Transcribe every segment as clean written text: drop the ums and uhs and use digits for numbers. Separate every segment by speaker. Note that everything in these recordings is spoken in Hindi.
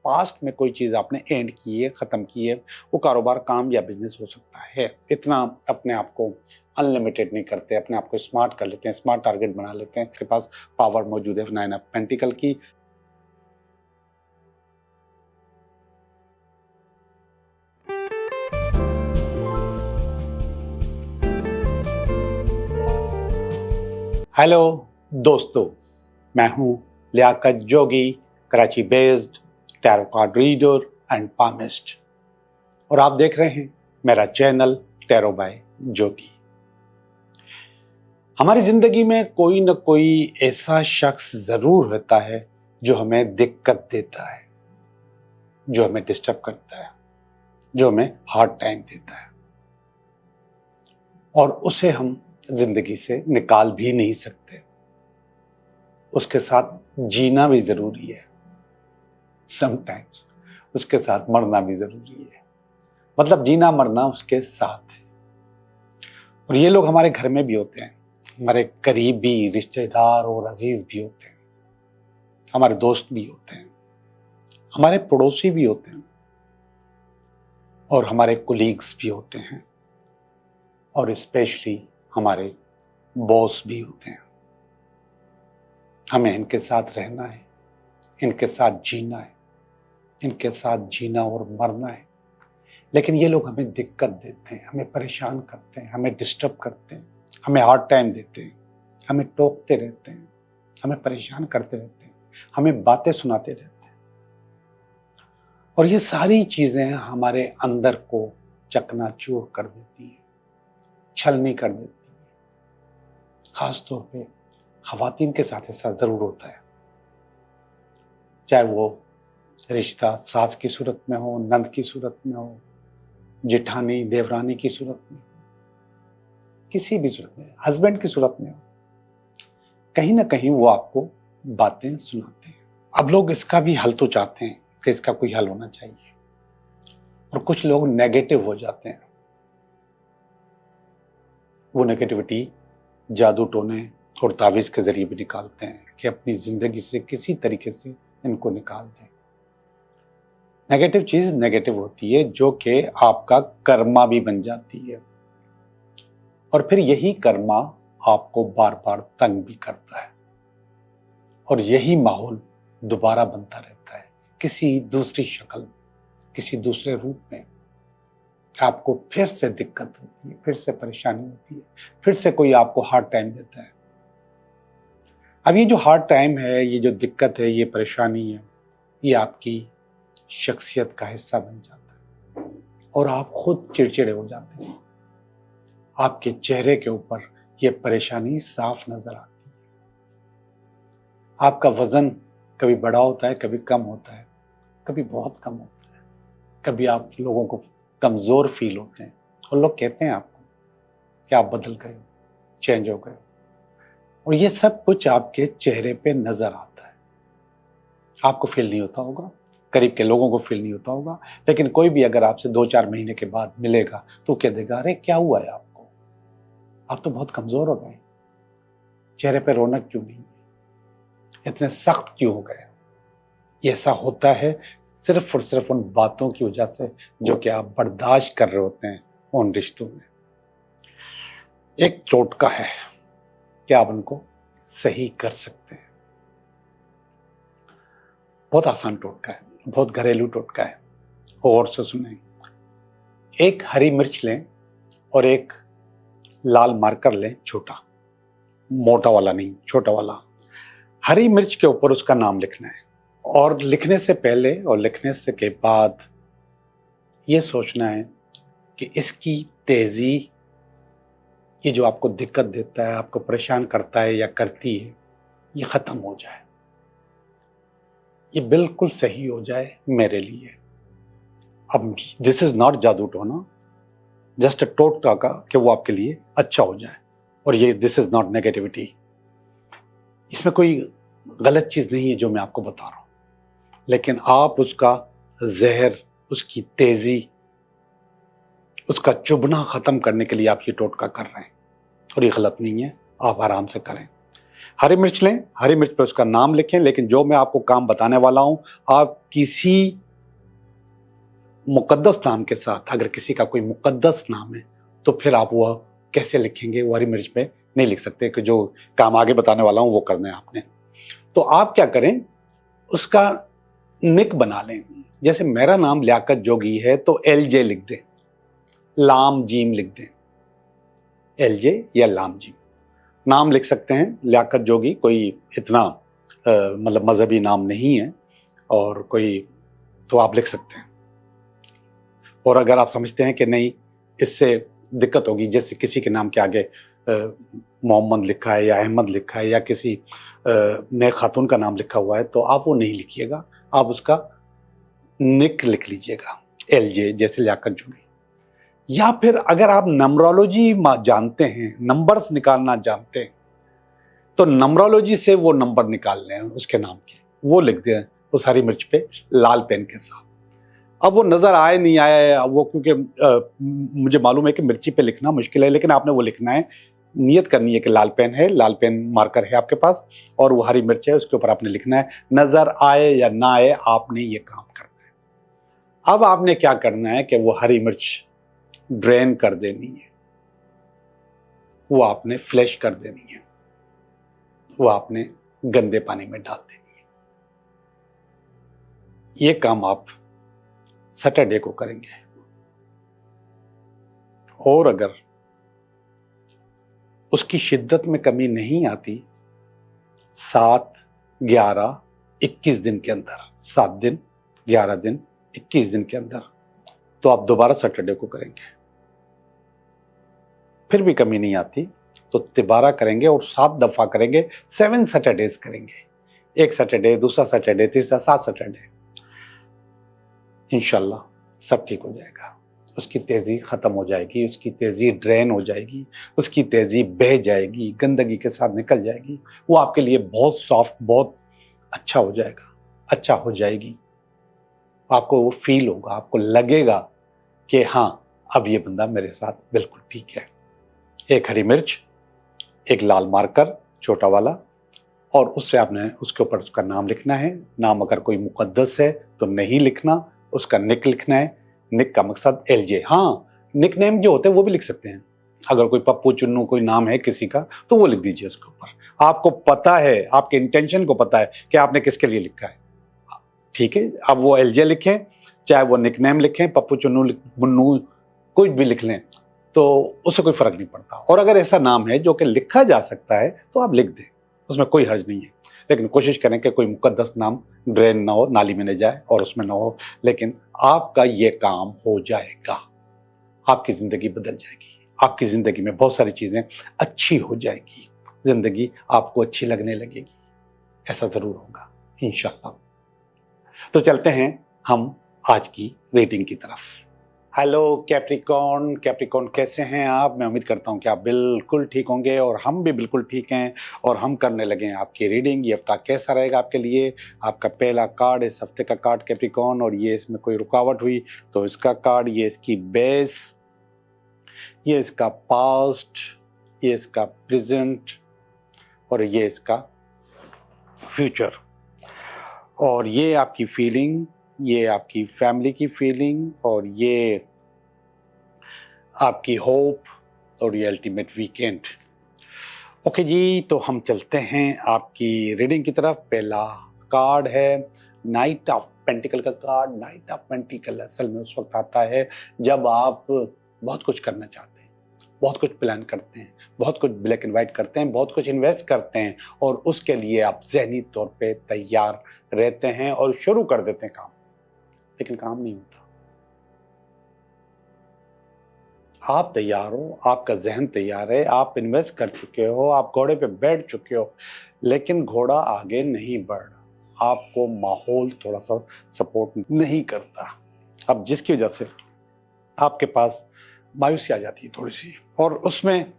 Speaker 1: पास्ट में कोई चीज़ आपने एंड की है, ख़त्म की है, वो कारोबार, काम या बिजनेस हो सकता है। इतना अपने आप को अनलिमिटेड नहीं करते, अपने आप को स्मार्ट कर लेते हैं, स्मार्ट टारगेट बना लेते हैं। आपके पास पावर मौजूद है 9 ऑफ पेंटिकल की। हेलो दोस्तों, मैं हूं Liaquat Jogi, Karachi based tarot card reader and palmist, और आप देख रहे हैं मेरा चैनल टैरो बाय जोगी। हमारी जिंदगी में कोई न कोई ऐसा शख्स जरूर रहता है जो हमें दिक्कत देता है, जो हमें डिस्टर्ब करता है, जो हमें हार्ड टाइम देता है, और उसे हम जिंदगी से निकाल भी नहीं सकते। उसके साथ जीना भी जरूरी है, समटाइम्स उसके साथ मरना भी जरूरी है। मतलब जीना मरना उसके साथ है। और ये लोग हमारे घर में भी होते हैं, हमारे करीबी रिश्तेदार और अजीज भी होते हैं, हमारे दोस्त भी होते हैं, हमारे पड़ोसी भी होते हैं, और हमारे कोलीग्स भी होते हैं, और स्पेशली हमारे बॉस भी होते हैं। हमें इनके साथ रहना है, इनके साथ जीना है, इनके साथ जीना और मरना है। लेकिन ये लोग हमें दिक्कत देते हैं, हमें परेशान करते हैं, हमें डिस्टर्ब करते हैं, हमें हार्ड टाइम देते हैं, हमें टोकते रहते हैं, हमें परेशान करते रहते हैं, हमें बातें सुनाते रहते हैं। और ये सारी चीजें हमारे अंदर को चकनाचूर कर देती हैं, छलनी कर देती हैं। खास तौर पे खवातीन के साथ ऐसा जरूर होता है, चाहे वो रिश्ता सास की सूरत में हो, नंद की सूरत में हो, जेठानी देवरानी की सूरत में, किसी भी सूरत में, हस्बैंड की सूरत में हो, कहीं ना कहीं वो आपको बातें सुनाते हैं। अब लोग इसका भी हल तो चाहते हैं कि इसका कोई हल होना चाहिए, और कुछ लोग नेगेटिव हो जाते हैं। वो नेगेटिविटी जादू टोने और तावीज के जरिए भी निकालते हैं कि अपनी जिंदगी से किसी तरीके से इनको निकाल दें। नेगेटिव चीज नेगेटिव होती है, जो कि आपका कर्मा भी बन जाती है, और फिर यही कर्मा आपको बार बार तंग भी करता है, और यही माहौल दोबारा बनता रहता है किसी दूसरी शक्ल, किसी दूसरे रूप में। आपको फिर से दिक्कत होती है, फिर से परेशानी होती है, फिर से कोई आपको हार्ड टाइम देता है। अब ये जो हार्ड टाइम है, ये जो दिक्कत है, ये परेशानी है, ये आपकी शख्सियत का हिस्सा बन जाता है, और आप खुद चिड़चिड़े हो जाते हैं। आपके चेहरे के ऊपर ये परेशानी साफ नजर आती है। आपका वजन कभी बड़ा होता है, कभी कम होता है, कभी बहुत कम होता है, कभी आप लोगों को कमजोर फील होते हैं, और लोग कहते हैं आपको कि आप बदल गए हो, चेंज हो गए हो। और ये सब कुछ आपके चेहरे पे नजर आता है। आपको फील नहीं होता होगा, करीब के लोगों को फील नहीं होता होगा, लेकिन कोई भी अगर आपसे 2-4 महीने के बाद मिलेगा तो कह देगा, अरे क्या हुआ है आपको, आप तो बहुत कमजोर हो गए, चेहरे पे रौनक क्यों नहीं है, इतने सख्त क्यों हो गए। ये ऐसा होता है सिर्फ और सिर्फ उन बातों की वजह से जो कि आप बर्दाश्त कर रहे होते हैं उन रिश्तों में। एक टोटका है कि आप उनको सही कर सकते हैं। बहुत आसान टोटका है, बहुत घरेलू टोटका है, और से सुने। एक हरी मिर्च लें और एक लाल मार्कर लें, छोटा, मोटा वाला नहीं, छोटा वाला। हरी मिर्च के ऊपर उसका नाम लिखना है, और लिखने से पहले और लिखने से के बाद ये सोचना है कि इसकी तेजी, ये जो आपको दिक्कत देता है, आपको परेशान करता है या करती है, ये खत्म हो जाए, ये बिल्कुल सही हो जाए मेरे लिए। अब दिस इज नॉट जादू टोना, जस्ट अ टोटका का कि वो आपके लिए अच्छा हो जाए। और ये दिस इज नॉट नेगेटिविटी, इसमें कोई गलत चीज नहीं है जो मैं आपको बता रहा हूं, लेकिन आप उसका जहर, उसकी तेजी, उसका चुभना खत्म करने के लिए आप ये टोटका कर रहे हैं, और ये गलत नहीं है, आप आराम से करें। हरी मिर्च लें, हरी मिर्च पर उसका नाम लिखें, लेकिन जो मैं आपको काम बताने वाला हूं, आप किसी मुकद्दस नाम के साथ, अगर किसी का कोई मुकद्दस नाम है तो फिर आप वह कैसे लिखेंगे, वो हरी मिर्च पे नहीं लिख सकते। कि जो काम आगे बताने वाला हूं वो करना है आपने। तो आप क्या करें, उसका निक बना लें। जैसे मेरा नाम लियाकत जोगी है तो LJ लिख दें, लाम जीम लिख दें, LJ या लाम जीम नाम लिख सकते हैं। लियाकत जोगी कोई इतना मतलब मजहबी नाम नहीं है, और कोई तो आप लिख सकते हैं। और अगर आप समझते हैं कि नहीं इससे दिक्कत होगी, जैसे किसी के नाम के आगे मोहम्मद लिखा है या अहमद लिखा है या किसी नए खातून का नाम लिखा हुआ है, तो आप वो नहीं लिखिएगा, आप उसका निक लिख लीजिएगा, LJ जैसे लियाकत जोगी। या फिर अगर आप नंबरोलॉजी जानते हैं, नंबर्स निकालना जानते हैं, तो नंबरोलॉजी से वो नंबर निकाल लें उसके नाम के, वो लिख दें उस हरी मिर्च पे लाल पेन के साथ। अब वो नजर आए नहीं आया वो, क्योंकि मुझे मालूम है कि मिर्ची पे लिखना मुश्किल है, लेकिन आपने वो लिखना है, नियत करनी है कि लाल पेन है, लाल पेन मार्कर है आपके पास, और वो हरी मिर्च है, उसके ऊपर आपने लिखना है। नजर आए या ना आए, आपने ये काम करना है। अब आपने क्या करना है कि वो हरी मिर्च ड्रेन कर देनी है, वो आपने फ्लैश कर देनी है, वो आपने गंदे पानी में डाल देनी है। ये काम आप सैटरडे को करेंगे। और अगर उसकी शिद्दत में कमी नहीं आती 7, 11, 21 दिन के अंदर, 7 दिन, 11 दिन, 21 दिन के अंदर, तो आप दोबारा सैटरडे को करेंगे। फिर भी कमी नहीं आती तो तिबारा करेंगे और 7 दफा करेंगे, 7 सैटरडेज करेंगे। एक सैटरडे, दूसरा सैटरडे, तीसरा, 7 सैटरडे। इंशाल्लाह सब ठीक हो जाएगा। उसकी तेजी खत्म हो जाएगी, उसकी तेजी ड्रेन हो जाएगी, उसकी तेजी बह जाएगी, गंदगी के साथ निकल जाएगी। वो आपके लिए बहुत सॉफ्ट, बहुत अच्छा हो जाएगा, अच्छा हो जाएगी। आपको वो फील होगा, आपको लगेगा कि हाँ अब ये बंदा मेरे साथ बिल्कुल ठीक है। एक हरी मिर्च, एक लाल मार्कर छोटा वाला, और उससे आपने उसके ऊपर उसका नाम लिखना है। नाम अगर कोई मुकद्दस है तो नहीं लिखना, उसका निक लिखना है। निक का मकसद LJ। हाँ, निक नेम जो होते हैं वो भी लिख सकते हैं। अगर कोई पप्पू चुन्नू कोई नाम है किसी का तो वो लिख दीजिए उसके ऊपर। आपको पता है, आपके इंटेंशन को पता है कि आपने किसके लिए लिखा है, ठीक है। अब वो LJ लिखें, चाहे वो निक नेम लिखें, पप्पू चुन्नू मुन्नू कुछ भी लिख लें, तो उससे कोई फर्क नहीं पड़ता। और अगर ऐसा नाम है जो कि लिखा जा सकता है तो आप लिख दें, उसमें कोई हर्ज नहीं है। लेकिन कोशिश करें कि कोई मुकद्दस नाम ड्रेन ना हो, नाली में न जाए और उसमें ना हो। लेकिन आपका ये काम हो जाएगा, आपकी जिंदगी बदल जाएगी, आपकी जिंदगी में बहुत सारी चीजें अच्छी हो जाएगी, जिंदगी आपको अच्छी लगने लगेगी। ऐसा जरूर होगा इंशाअल्लाह। तो चलते हैं हम आज की रीडिंग की तरफ। हेलो कैप्रिकॉर्न, कैप्रिकॉर्न कैसे हैं आप? मैं उम्मीद करता हूं कि आप बिल्कुल ठीक होंगे और हम भी बिल्कुल ठीक हैं। और हम करने लगे हैं आपकी रीडिंग। ये हफ्ता कैसा रहेगा आपके लिए? आपका पहला कार्ड, इस हफ्ते का कार्ड कैप्रिकॉर्न, और ये इसमें कोई रुकावट हुई तो इसका कार्ड, ये इसकी बेस, ये इसका पास्ट, ये इसका प्रेजेंट, और ये इसका फ्यूचर। और ये आपकी फीलिंग, ये आपकी फैमिली की फीलिंग, और ये आपकी होप, और ये अल्टीमेट वीकेंड। ओके जी, तो हम चलते हैं आपकी रीडिंग की तरफ। पहला कार्ड है नाइट ऑफ पेंटिकल का कार्ड। नाइट ऑफ पेंटिकल असल में उस वक्त आता है जब आप बहुत कुछ करना चाहते हैं, बहुत कुछ प्लान करते हैं, बहुत कुछ ब्लैक एंड व्हाइट करते हैं, बहुत कुछ इन्वेस्ट करते हैं, और उसके लिए आप ज़हनी तौर पे तैयार रहते हैं और शुरू कर देते हैं काम, लेकिन काम नहीं होता। आप तैयार हो, आपका जहन तैयार है, आप इन्वेस्ट कर चुके हो, आप घोड़े पे बैठ चुके हो, लेकिन घोड़ा आगे नहीं बढ़ रहा। आपको माहौल थोड़ा सा सपोर्ट नहीं करता। अब जिसकी वजह से आपके पास मायूसी आ जाती है थोड़ी सी, और उसमें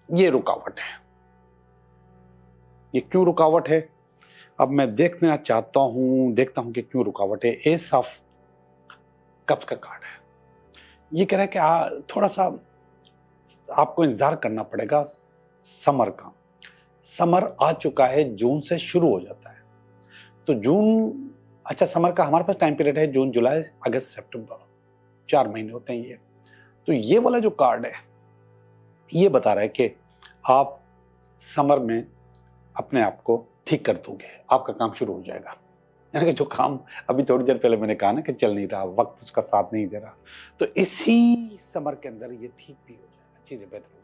Speaker 1: ये रुकावट है। ये क्यों रुकावट है? अब मैं देखना चाहता हूं, देखता हूं कि क्यों रुकावट है। एस ऑफ कप्स का कार्ड है। ये कह रहा है कि थोड़ा सा आपको इंतजार करना पड़ेगा समर का, समर आ चुका है, जून से शुरू हो जाता है। तो जून, अच्छा समर का हमारे पास टाइम पीरियड है जून, जुलाई, अगस्त, सितंबर, 4 महीने होते हैं ये। तो ये वाला जो कार्ड है ये बता रहा है कि आप समर में अपने आप को ठीक कर दोगे, आपका काम शुरू हो जाएगा। यानी कि जो काम अभी थोड़ी देर पहले मैंने कहा ना कि चल नहीं रहा, वक्त उसका साथ नहीं दे रहा, तो इसी समर के अंदर ये ठीक भी हो जाएगा, चीजें बेहतर हो जाएगी।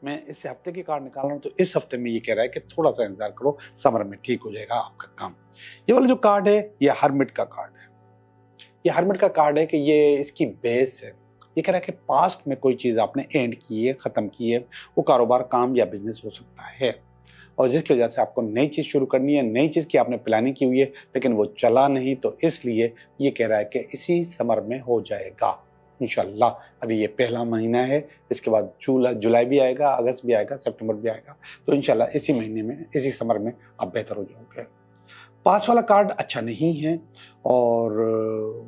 Speaker 1: मैं इस हफ्ते की कार्ड निकाल रहा हूं, तो इस हफ्ते में ये कह रहा है कि थोड़ा सा इंतजार करो, समर में ठीक हो जाएगा आपका काम। ये वाला जो कार्ड है ये हर्मिट का कार्ड है। ये हर्मिट का कार्ड है कि ये इसकी बेस है। ये कह रहा है कि पास्ट में कोई चीज आपने एंड की है, खत्म की है, वो कारोबार, काम या बिजनेस हो सकता है, और जिसकी वजह से आपको नई चीज शुरू करनी है, नई चीज की आपने प्लानिंग की हुई है लेकिन वो चला नहीं, तो इसलिए ये कह रहा है कि इसी समर में हो जाएगा इंशाल्लाह। अभी ये पहला महीना है, इसके बाद जुलाई भी आएगा, अगस्त भी आएगा, सितंबर भी आएगा, तो इंशाल्लाह इसी महीने में, इसी समर में आप बेहतर हो जाओगे। पास वाला कार्ड अच्छा नहीं है और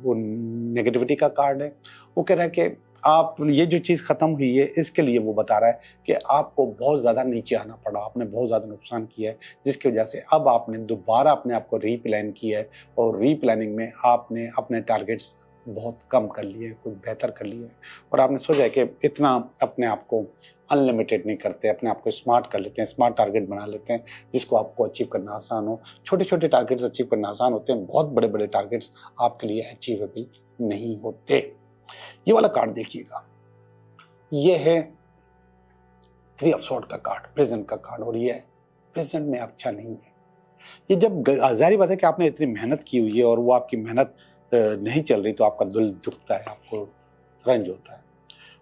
Speaker 1: वो नेगेटिविटी का कार्ड है। वो कह रहा है कि आप ये जो चीज़ खत्म हुई है इसके लिए वो बता रहा है कि आपको बहुत ज़्यादा नीचे आना पड़ा, आपने बहुत ज़्यादा नुकसान किया है, जिसकी वजह से अब आपने दोबारा अपने आप को रीप्लान किया है, और रीप्लानिंग में आपने अपने टारगेट्स बहुत कम कर लिए, कुछ बेहतर कर लिए, और आपने सोचा है कि इतना अपने आप को अनलिमिटेड नहीं करते, अपने आप को स्मार्ट कर लेते हैं, स्मार्ट टारगेट बना लेते हैं जिसको आपको अचीव करना आसान हो। छोटे छोटे टारगेट्स अचीव करना आसान होते हैं, बहुत बड़े बड़े टारगेट्स आपके लिए अचीवेबल नहीं होते। ये वाला कार्ड देखिएगा, ये है 3 ऑफ स्वॉर्ड का कार्ड, प्रेजेंट का कार्ड, और ये प्रेजेंट में अच्छा नहीं है। ये जब जाहिर बात है कि आपने इतनी मेहनत की हुई है और वो आपकी मेहनत नहीं चल रही, तो आपका दिल दुखता है, आपको रंज होता है,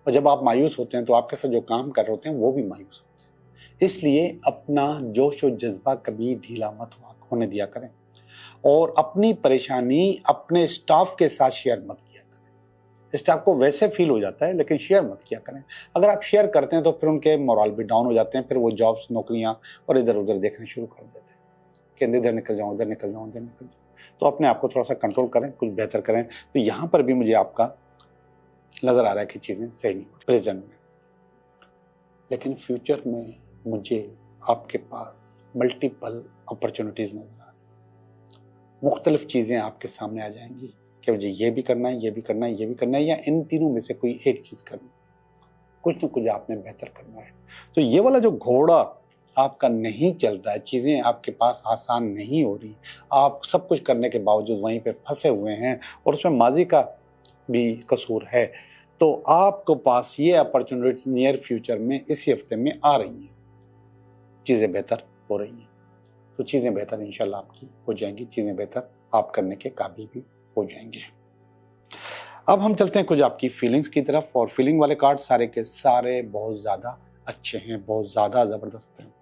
Speaker 1: और जब आप मायूस होते हैं तो आपके साथ जो काम कर रहे होते हैं वो भी मायूस होते हैं। इसलिए अपना जोश और जज्बा कभी ढीला मत होने दिया करें, और अपनी परेशानी अपने स्टाफ के साथ शेयर मत किया करें। स्टाफ को वैसे फील हो जाता है लेकिन शेयर मत किया करें। अगर आप शेयर करते हैं तो फिर उनके मोरल भी डाउन हो जाते हैं, फिर वो जॉब्स, नौकरियां और इधर उधर देखने शुरू कर देते हैं कि इधर निकल जाऊं, उधर निकल जाऊं, उधर निकल जाऊं। तो अपने आप को थोड़ा सा कंट्रोल करें, कुछ बेहतर करें। तो यहाँ पर भी मुझे आपका नजर आ रहा है कि चीजें सही नहीं हो रही प्रेजेंट में, लेकिन फ्यूचर में मुझे आपके पास मल्टीपल अपॉर्चुनिटीज नजर आ रही है। मुख्तलिफ चीजें आपके सामने आ जाएंगी कि मुझे ये भी करना है, ये भी करना है, ये भी करना है, या इन तीनों में से कोई एक चीज करनी है। कुछ ना कुछ आपने बेहतर करना है। तो ये वाला जो घोड़ा आपका नहीं चल रहा है, चीजें आपके पास आसान नहीं हो रही, आप सब कुछ करने के बावजूद वहीं पे फंसे हुए हैं, और उसमें माजी का भी कसूर है, तो आपको पास ये अपॉर्चुनिटीज नियर फ्यूचर में, इसी हफ्ते में आ रही हैं, चीजें बेहतर हो रही हैं। तो चीजें बेहतर इंशाल्लाह आपकी हो जाएंगी, चीजें बेहतर आप करने के काबिल भी हो जाएंगे। अब हम चलते हैं कुछ आपकी फीलिंग्स की तरफ, और फीलिंग वाले कार्ड सारे के सारे बहुत ज्यादा अच्छे हैं, बहुत ज्यादा जबरदस्त हैं।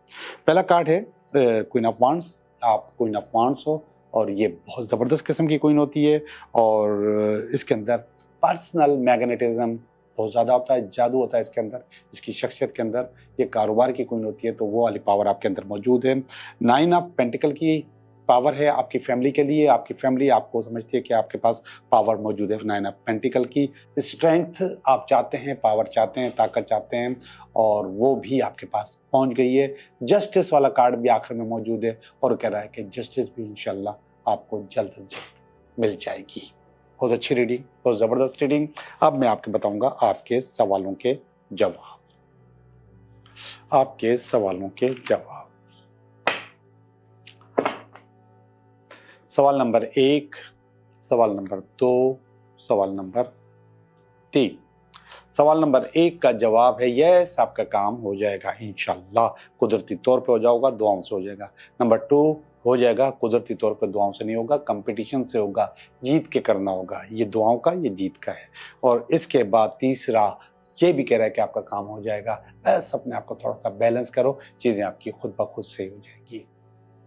Speaker 1: पहला कार्ड है क्वीन ऑफ वांड्स। आप क्वीन ऑफ वांड्स हो, और ये बहुत जबरदस्त किस्म की क्वीन होती है, और इसके अंदर पर्सनल मैग्नेटिज्म बहुत ज्यादा होता है, जादू होता है इसके अंदर, इसकी शख्सियत के अंदर। ये कारोबार की क्वीन होती है, तो वो वाली पावर आपके अंदर मौजूद है। 9 ऑफ पेंटिकल की पावर है आपकी फैमिली के लिए। आपकी फैमिली आपको समझती है कि आपके पास पावर मौजूद है। 9 ऑफ पेंटिकल की स्ट्रेंथ आप चाहते हैं, पावर चाहते हैं, ताकत चाहते हैं, और वो भी आपके पास पहुंच गई है। जस्टिस वाला कार्ड भी आखिर में मौजूद है, और कह रहा है कि जस्टिस भी इंशाल्लाह आपको जल्द से जल्द मिल जाएगी। बहुत अच्छी रीडिंग, बहुत जबरदस्त रीडिंग। अब मैं आपको बताऊंगा आपके सवालों के जवाब। आपके सवालों के जवाब। सवाल नंबर 1, सवाल नंबर 2, सवाल नंबर 3। सवाल नंबर 1 का जवाब है यस, आपका काम हो जाएगा इंशाल्लाह, कुदरती तौर पे हो जाएगा, दुआओं से हो जाएगा। नंबर 2 हो जाएगा, कुदरती तौर पे दुआओं से नहीं होगा, कंपटीशन से होगा, जीत के करना होगा। ये दुआओं का, ये जीत का है। और इसके बाद तीसरा ये भी कह रहा है कि आपका काम हो जाएगा, बस अपने आप को थोड़ा सा बैलेंस करो, चीजें आपकी खुद ब खुद सही हो जाएंगी।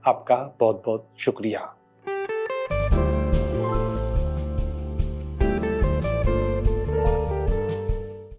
Speaker 1: आपका बहुत बहुत शुक्रिया।